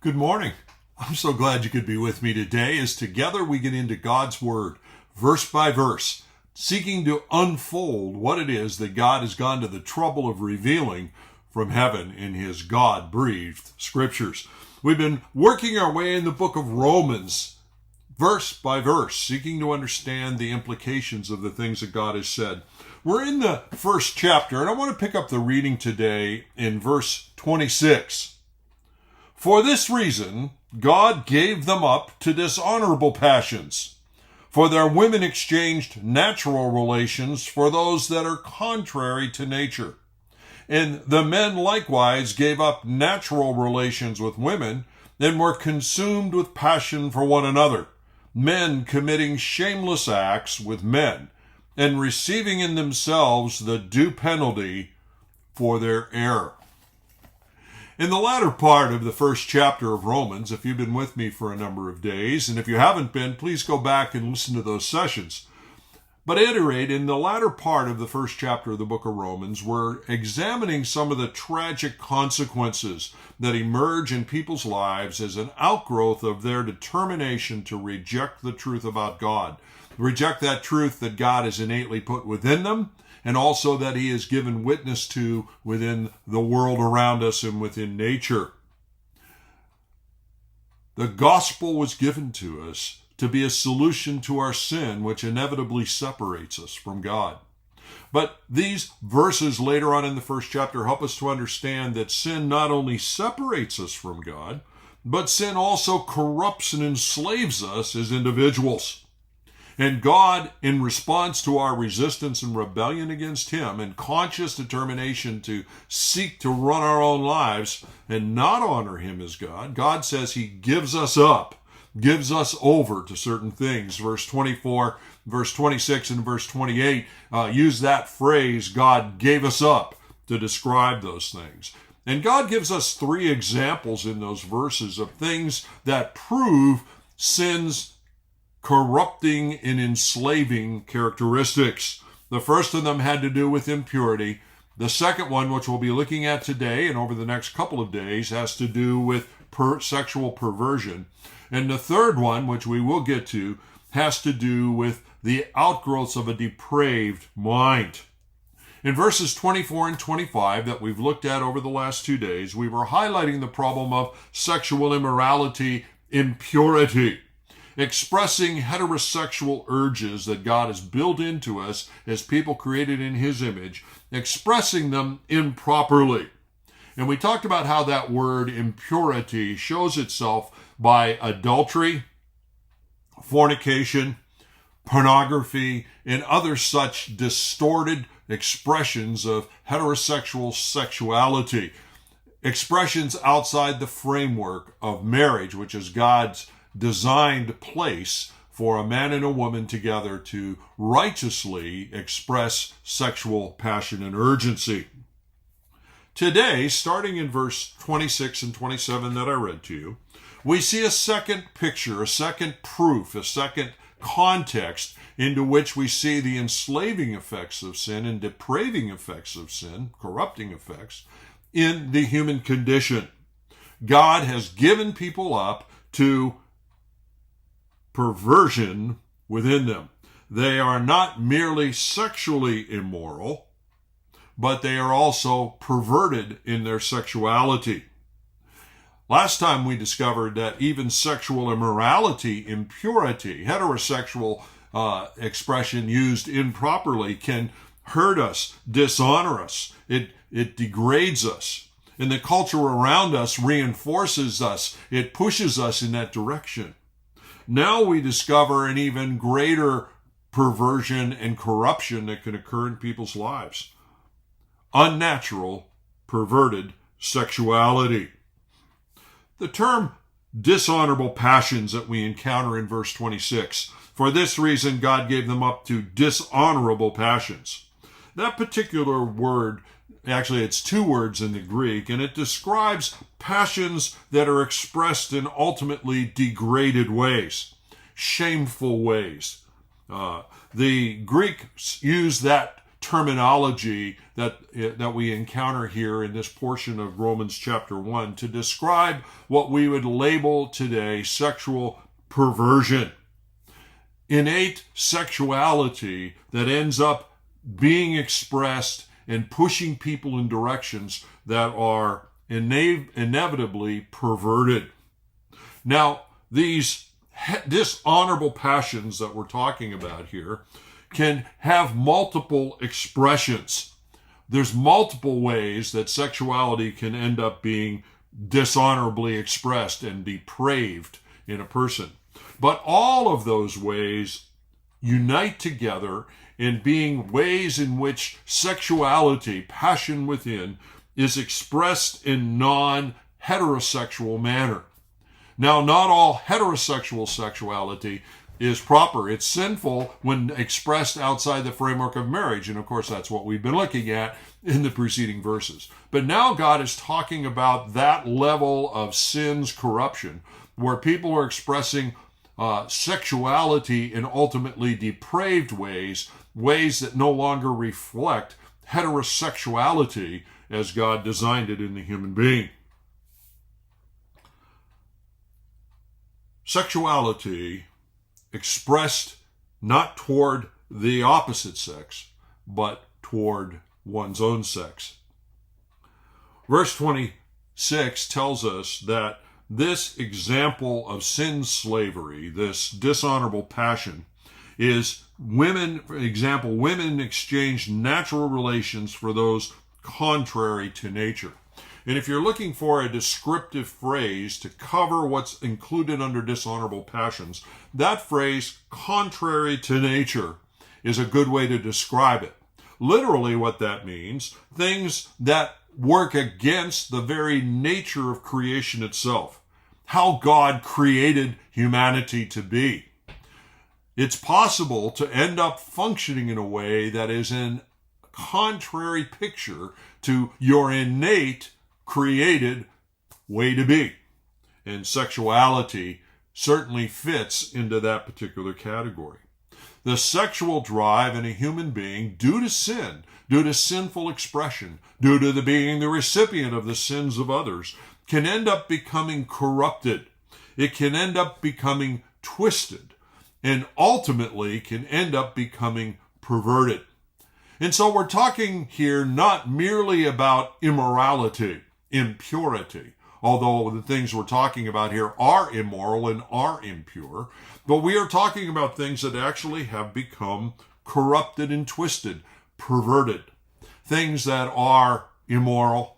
Good morning. I'm so glad you could be with me today as together we get into God's Word, verse by verse, seeking to unfold what it is that God has gone to the trouble of revealing from heaven in His God-breathed Scriptures. We've been working our way in the book of Romans, verse by verse, seeking to understand the implications of the things that God has said. We're in the first chapter, and I want to pick up the reading today in verse 26. For this reason, God gave them up to dishonorable passions. For their women exchanged natural relations for those that are contrary to nature. And the men likewise gave up natural relations with women and were consumed with passion for one another, men committing shameless acts with men and receiving in themselves the due penalty for their error. In the latter part of the first chapter of Romans, if you've been with me for a number of days, and if you haven't been, please go back and listen to those sessions. But at any rate, in the latter part of the first chapter of the book of Romans, we're examining some of the tragic consequences that emerge in people's lives as an outgrowth of their determination to reject the truth about God, reject that truth that God has innately put within them, and also that He has given witness to within the world around us and within nature. The gospel was given to us to be a solution to our sin, which inevitably separates us from God. But these verses later on in the first chapter help us to understand that sin not only separates us from God, but sin also corrupts and enslaves us as individuals. And God, in response to our resistance and rebellion against Him and conscious determination to seek to run our own lives and not honor Him as God, God says He gives us up, gives us over to certain things. Verse 24, verse 26, and verse 28 use that phrase, God gave us up, to describe those things. And God gives us three examples in those verses of things that prove sin's corrupting and enslaving characteristics. The first of them had to do with impurity. The second one, which we'll be looking at today and over the next couple of days, has to do with sexual perversion. And the third one, which we will get to, has to do with the outgrowths of a depraved mind. In verses 24 and 25 that we've looked at over the last 2 days, we were highlighting the problem of sexual immorality, impurity, expressing heterosexual urges that God has built into us as people created in His image, expressing them improperly. And we talked about how that word impurity shows itself by adultery, fornication, pornography, and other such distorted expressions of heterosexual sexuality, expressions outside the framework of marriage, which is God's designed place for a man and a woman together to righteously express sexual passion and urgency. Today, starting in verse 26 and 27 that I read to you, we see a second picture, a second proof, a second context into which we see the enslaving effects of sin and depraving effects of sin, corrupting effects, in the human condition. God has given people up to perversion within them. They are not merely sexually immoral, but they are also perverted in their sexuality. Last time we discovered that even sexual immorality, impurity, heterosexual expression used improperly can hurt us, dishonor us. It degrades us. And the culture around us reinforces us. It pushes us in that direction. Now we discover an even greater perversion and corruption that can occur in people's lives. Unnatural, perverted sexuality. The term dishonorable passions that we encounter in verse 26, for this reason God gave them up to dishonorable passions. That particular word, actually it's two words in the Greek, and it describes passions that are expressed in ultimately degraded ways, shameful ways. The Greeks use that terminology that we encounter here in this portion of Romans chapter 1 to describe what we would label today sexual perversion. Innate sexuality that ends up being expressed and pushing people in directions that are inevitably perverted. Now, these dishonorable passions that we're talking about here can have multiple expressions. There's multiple ways that sexuality can end up being dishonorably expressed and depraved in a person. But all of those ways unite together in being ways in which sexuality, passion within, is expressed in non-heterosexual manner. Now, not all heterosexual sexuality is proper. It's sinful when expressed outside the framework of marriage. And of course, that's what we've been looking at in the preceding verses. But now God is talking about that level of sin's corruption, where people are expressing sexuality in ultimately depraved ways that no longer reflect heterosexuality as God designed it in the human being. Sexuality expressed not toward the opposite sex, but toward one's own sex. Verse 26 tells us that this example of sin slavery, this dishonorable passion, is women, for example, women exchange natural relations for those contrary to nature. And if you're looking for a descriptive phrase to cover what's included under dishonorable passions, that phrase, contrary to nature, is a good way to describe it. Literally what that means, things that work against the very nature of creation itself, how God created humanity to be. It's possible to end up functioning in a way that is in contrary picture to your innate created way to be. And sexuality certainly fits into that particular category. The sexual drive in a human being, due to sin, due to sinful expression, due to being the recipient of the sins of others, can end up becoming corrupted. It can end up becoming twisted, and ultimately can end up becoming perverted. And so we're talking here not merely about immorality, impurity, although the things we're talking about here are immoral and are impure, but we are talking about things that actually have become corrupted and twisted, perverted, things that are immoral,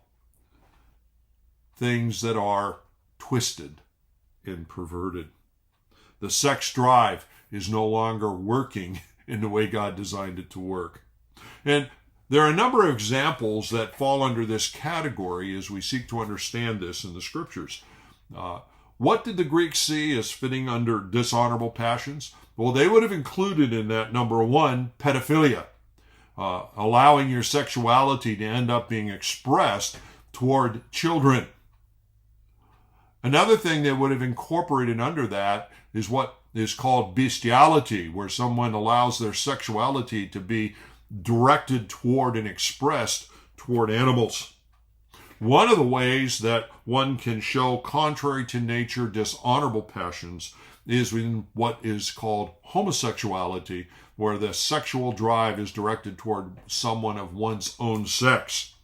things that are twisted and perverted. The sex drive is no longer working in the way God designed it to work. And there are a number of examples that fall under this category as we seek to understand this in the scriptures. What did the Greeks see as fitting under dishonorable passions? Well, they would have included in that, number one, pedophilia, allowing your sexuality to end up being expressed toward children. Another thing they would have incorporated under that is what is called bestiality, where someone allows their sexuality to be directed toward and expressed toward animals. One of the ways that one can show contrary to nature dishonorable passions is in what is called homosexuality, where the sexual drive is directed toward someone of one's own sex.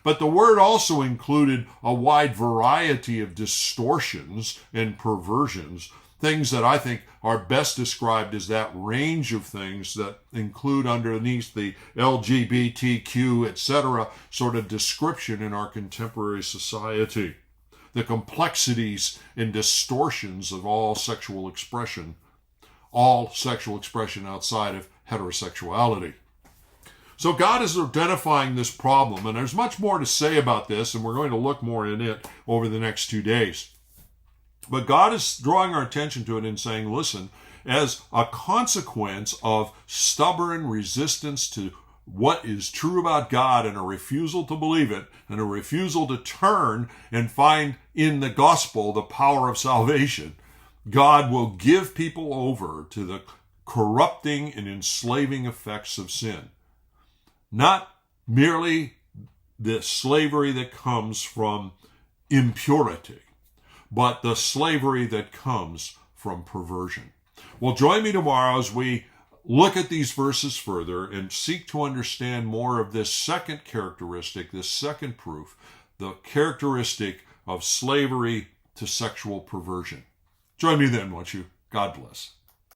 But the word also included a wide variety of distortions and perversions, things that I think are best described as that range of things that include underneath the LGBTQ, etc. sort of description in our contemporary society. The complexities and distortions of all sexual expression outside of heterosexuality. So God is identifying this problem, and there's much more to say about this, and we're going to look more in it over the next 2 days. But God is drawing our attention to it and saying, listen, as a consequence of stubborn resistance to what is true about God and a refusal to believe it and a refusal to turn and find in the gospel the power of salvation, God will give people over to the corrupting and enslaving effects of sin. not merely the slavery that comes from impurity, but the slavery that comes from perversion. Well, join me tomorrow as we look at these verses further and seek to understand more of this second characteristic, this second proof, the characteristic of slavery to sexual perversion. Join me then, won't you? God bless.